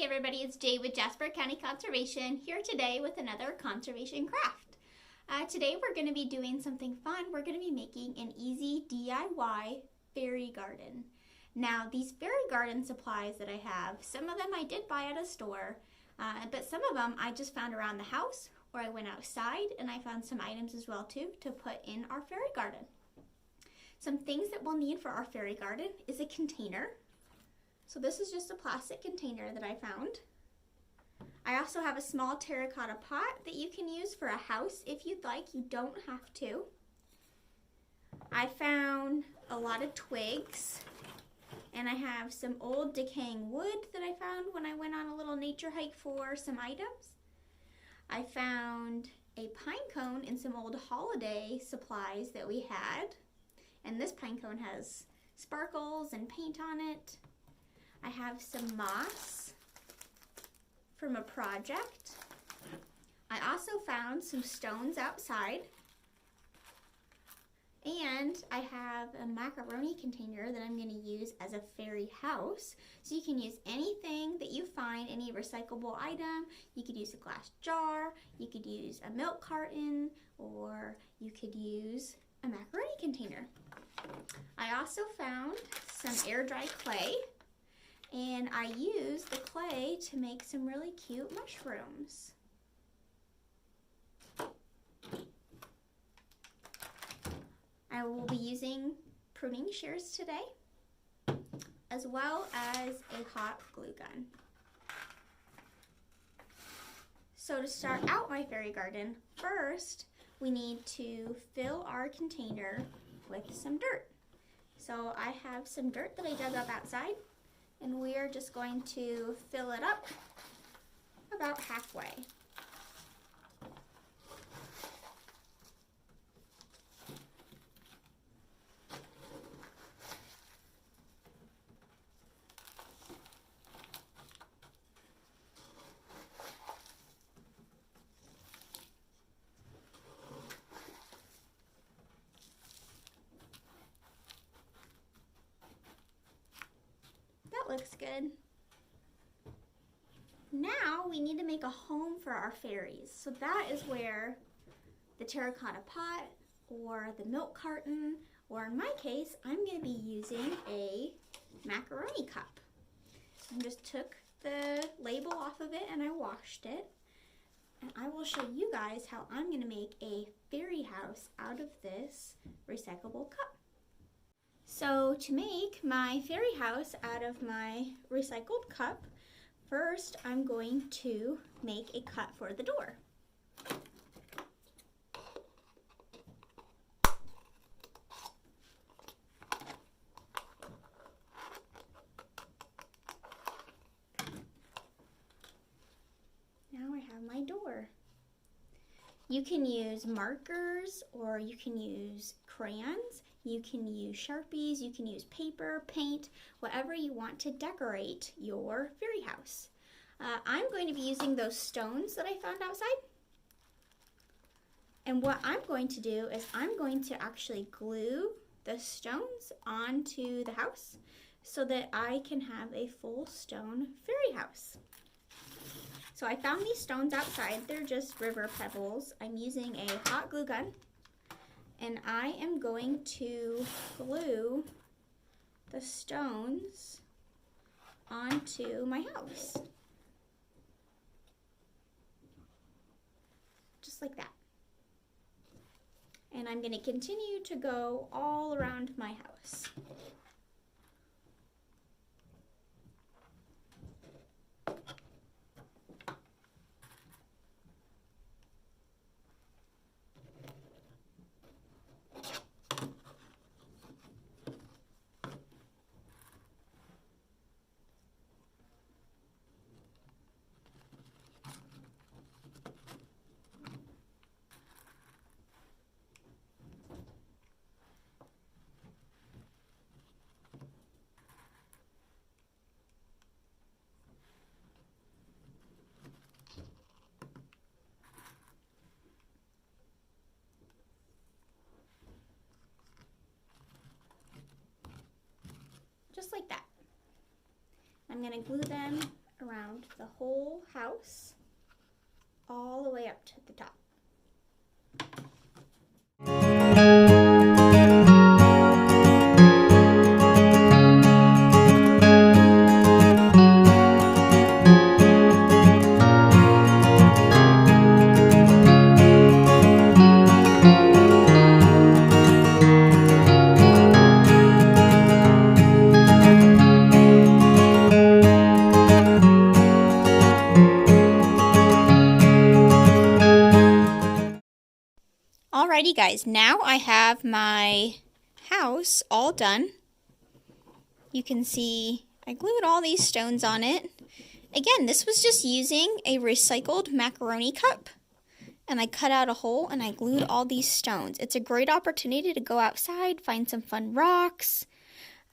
everybody, it's Jade with Jasper County Conservation here today with another conservation craft. Today we're going to be doing something fun. We're going to be making an easy DIY fairy garden. Now these fairy garden supplies that I have, some of them I did buy at a store, but some of them I just found around the house or I went outside and I found some items as well too to put in our fairy garden. Some things that we'll need for our fairy garden is a container. So this is just a plastic container that I found. I also have a small terracotta pot that you can use for a house if you'd like. You don't have to. I found a lot of twigs, and I have some old decaying wood that I found when I went on a little nature hike for some items. I found a pine cone and some old holiday supplies that we had, and this pine cone has sparkles and paint on it. I have some moss from a project. I also found some stones outside. And I have a macaroni container that I'm going to use as a fairy house. So you can use anything that you find, any recyclable item. You could use a glass jar, you could use a milk carton, or you could use a macaroni container. I also found some air-dry clay. And I used the clay to make some really cute mushrooms. I will be using pruning shears today, as well as a hot glue gun. So to start out my fairy garden, first we need to fill our container with some dirt. So I have some dirt that I dug up outside, and we are just going to fill it up about halfway. Looks good. Now we need to make a home for our fairies. So that is where the terracotta pot or the milk carton, or in my case, I'm going to be using a macaroni cup. I just took the label off of it and I washed it. And I will show you guys how I'm going to make a fairy house out of this recyclable cup. So to make my fairy house out of my recycled cup, first I'm going to make a cut for the door. Now I have my door. You can use markers or you can use crayons. You can use Sharpies, you can use paper, paint, whatever you want to decorate your fairy house. I'm going to be using those stones that I found outside. And what I'm going to do is I'm going to actually glue the stones onto the house so that I can have a full stone fairy house. So I found these stones outside. They're just river pebbles. I'm using a hot glue gun. And I am going to glue the stones onto my house. Just like that. And I'm going to continue to go all around my house. just like that. I'm going to glue them around the whole house, all the way up to the top. Alrighty guys, now I have my house all done. You can see I glued all these stones on it. Again, this was just using a recycled macaroni cup. And I cut out a hole and I glued all these stones. It's a great opportunity to go outside, find some fun rocks,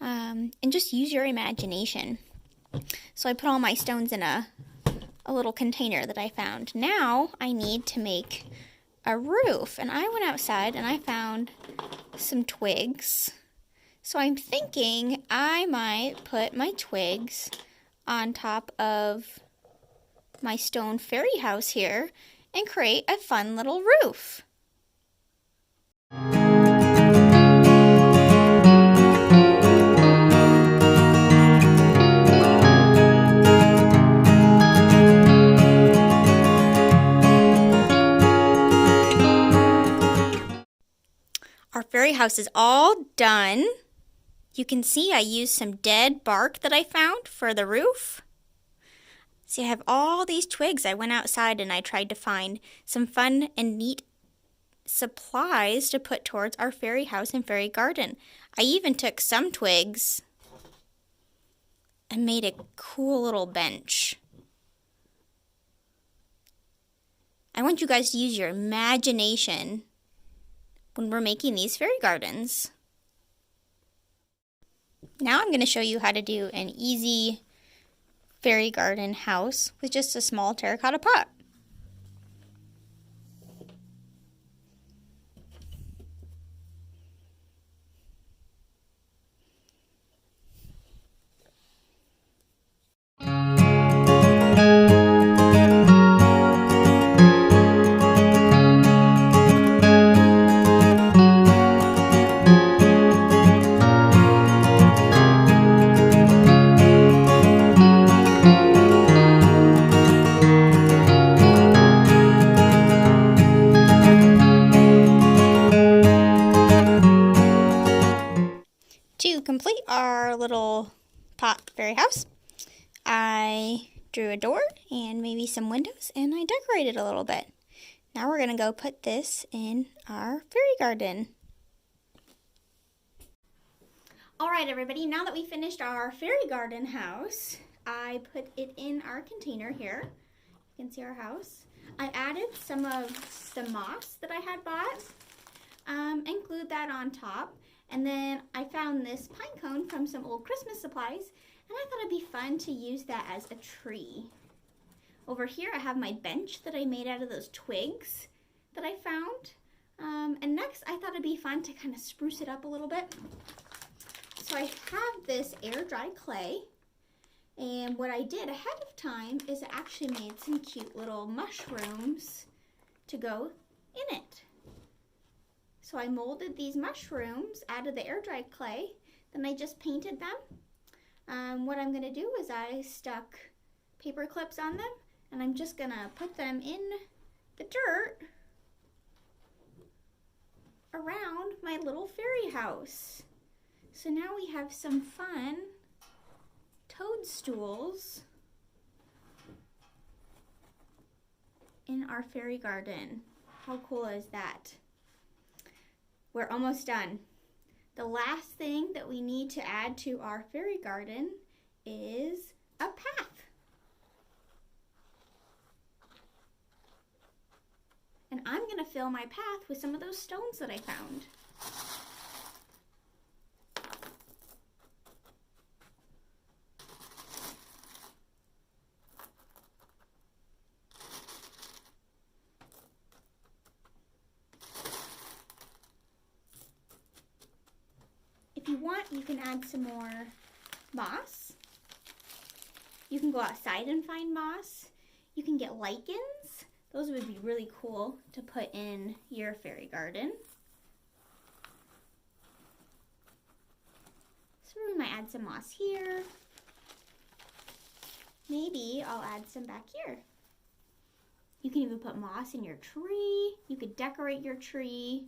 and just use your imagination. So I put all my stones in a little container that I found. Now I need to make a roof, and I went outside and I found some twigs. So I'm thinking I might put my twigs on top of my stone fairy house here and create a fun little roof. Our fairy house is all done. You can see I used some dead bark that I found for the roof. See, I have all these twigs. I went outside and I tried to find some fun and neat supplies to put towards our fairy house and fairy garden. I even took some twigs and made a cool little bench. I want you guys to use your imagination when we're making these fairy gardens. Now I'm going to show you how to do an easy fairy garden house with just a small terracotta pot. To complete our little pot fairy house, I drew a door and maybe some windows, and I decorated a little bit. Now we're going to go put this in our fairy garden. Alright everybody, now that we finished our fairy garden house, I put it in our container here. You can see our house. I added some of the moss that I had bought and glued that on top. And then I found this pine cone from some old Christmas supplies, and I thought it'd be fun to use that as a tree. Over here I have my bench that I made out of those twigs that I found. And next I thought it'd be fun to kind of spruce it up a little bit. So I have this air dry clay, and what I did ahead of time is I actually made some cute little mushrooms to go in it. So I molded these mushrooms out of the air dried clay, then I just painted them. What I'm going to do is I stuck paper clips on them, and I'm just going to put them in the dirt around my little fairy house. So now we have some fun toadstools in our fairy garden. How cool is that? We're almost done. The last thing that we need to add to our fairy garden is a path. And I'm going to fill my path with some of those stones that I found. If you want, you can add some more moss. You can go outside and find moss. You can get lichens. Those would be really cool to put in your fairy garden. So we might add some moss here. Maybe I'll add some back here. You can even put moss in your tree. You could decorate your tree.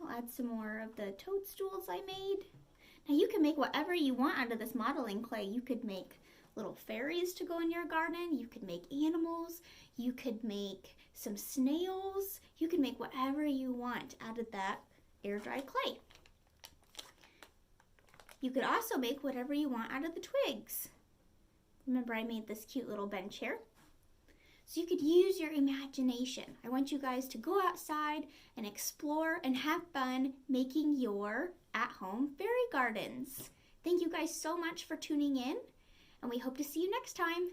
I'll add some more of the toadstools I made. Now you can make whatever you want out of this modeling clay. You could make little fairies to go in your garden. You could make animals. You could make some snails. You can make whatever you want out of that air-dried clay. You could also make whatever you want out of the twigs. Remember, I made this cute little bench here. So you could use your imagination. I want you guys to go outside and explore and have fun making your at-home fairy gardens. Thank you guys so much for tuning in, and we hope to see you next time.